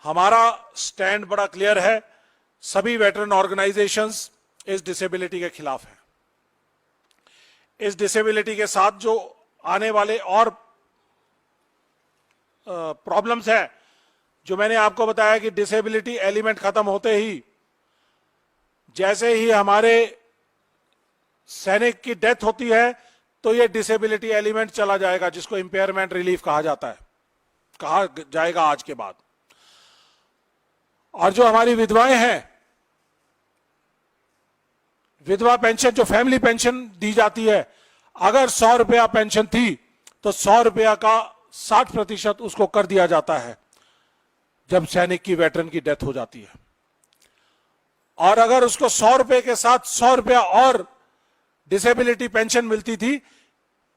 हमारा स्टैंड बड़ा क्लियर है, सभी वेटरन ऑर्गेनाइजेशंस इस डिसेबिलिटी के खिलाफ हैं। इस डिसेबिलिटी के साथ जो आने वाले और प्रॉब्लम्स हैं, जो मैंने आपको बताया कि डिसेबिलिटी एलिमेंट खत्म होते ही, जैसे ही हमारे सैनिक की डेथ होती है तो ये डिसेबिलिटी एलिमेंट चला जाएगा, जिसको इंपेयरमेंट रिलीफ कहा जाता है, कहा जाएगा आज के बाद। और जो हमारी विधवाएं हैं, विधवा पेंशन, जो फैमिली पेंशन दी जाती है, अगर 100 रुपया पेंशन थी तो 100 रुपया का 60% उसको कर दिया जाता है जब सैनिक की, वेटरन की डेथ हो जाती है। और अगर उसको 100 रुपए के साथ 100 रुपया और डिसेबिलिटी पेंशन मिलती थी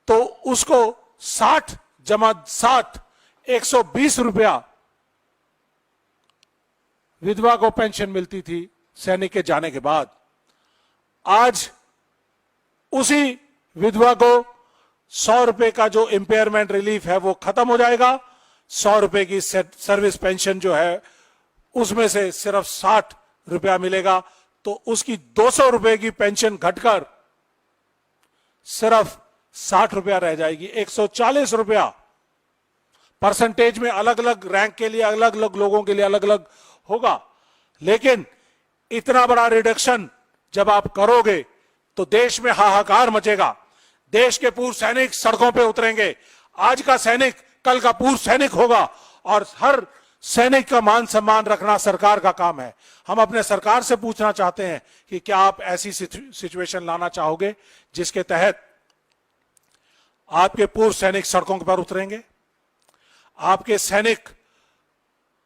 तो उसको 60 जमा 60 120 रुपया विधवा को पेंशन मिलती थी सैनिक के जाने के बाद। आज उसी विधवा को 100 रुपए का जो इंपेयरमेंट रिलीफ है वो खत्म हो जाएगा। 100 रुपए की सर्विस पेंशन जो है उसमें से सिर्फ 60 रुपया मिलेगा, तो उसकी 200 रुपए की पेंशन घटकर सिर्फ 60 रुपया रह जाएगी। 140 रुपया परसेंटेज में अलग अलग रैंक के लिए, अलग अलग लोगों के लिए अलग अलग होगा, लेकिन इतना बड़ा रिडक्शन जब आप करोगे तो देश में हाहाकार मचेगा। देश के पूर्व सैनिक सड़कों पे उतरेंगे। आज का सैनिक कल का पूर्व सैनिक होगा, और हर सैनिक का मान सम्मान रखना सरकार का काम है। हम अपने सरकार से पूछना चाहते हैं कि क्या आप ऐसी सिचुएशन लाना चाहोगे जिसके तहत आपके पूर्व सैनिक सड़कों पर उतरेंगे, आपके सैनिक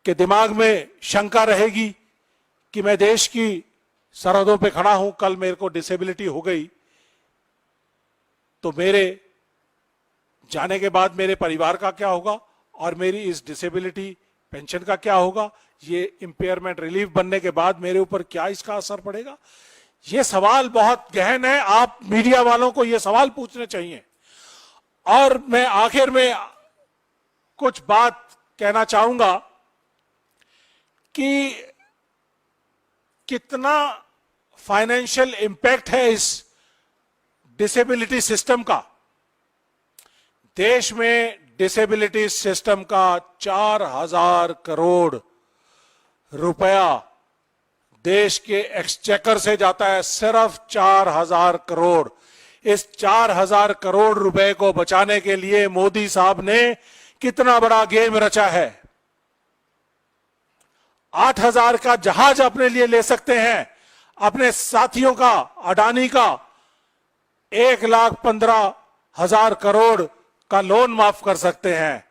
के दिमाग में शंका रहेगी कि मैं देश की सरहदों पे खड़ा हूं, कल मेरे को डिसेबिलिटी हो गई तो मेरे जाने के बाद मेरे परिवार का क्या होगा, और मेरी इस डिसेबिलिटी पेंशन का क्या होगा, ये इंपेयरमेंट रिलीफ बनने के बाद मेरे ऊपर क्या इसका असर पड़ेगा। ये सवाल बहुत गहन है, आप मीडिया वालों को ये सवाल पूछने चाहिए। और मैं आखिर में कुछ बात कहना चाहूंगा कि कितना फाइनेंशियल इंपैक्ट है इस डिसेबिलिटी सिस्टम का। देश में डिसेबिलिटी सिस्टम का 4000 करोड़ रुपया देश के एक्सचेकर से जाता है, सिर्फ 4000 करोड़। इस 4000 करोड़ रुपए को बचाने के लिए मोदी साहब ने कितना बड़ा गेम रचा है। 8000 का जहाज अपने लिए ले सकते हैं, अपने साथियों का, अडानी का 1,15,000 करोड़ का लोन माफ कर सकते हैं,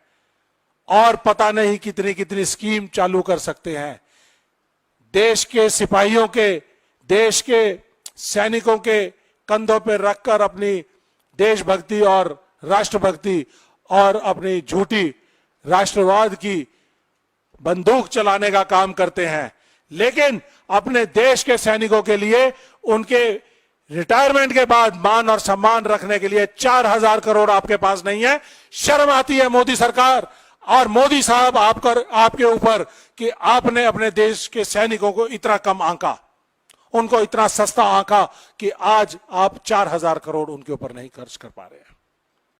और पता नहीं कितनी कितनी स्कीम चालू कर सकते हैं। देश के सिपाहियों के, देश के सैनिकों के कंधों पर रखकर अपनी देशभक्ति और राष्ट्रभक्ति और अपनी झूठी राष्ट्रवाद की बंदूक चलाने का काम करते हैं, लेकिन अपने देश के सैनिकों के लिए उनके रिटायरमेंट के बाद मान और सम्मान रखने के लिए 4000 करोड़ आपके पास नहीं है। शर्म आती है मोदी सरकार और मोदी साहब आपके ऊपर कि आपने अपने देश के सैनिकों को इतना कम आंका, उनको इतना सस्ता आंका कि आज आप 4000 करोड़ उनके ऊपर नहीं खर्च कर पा रहे हैं।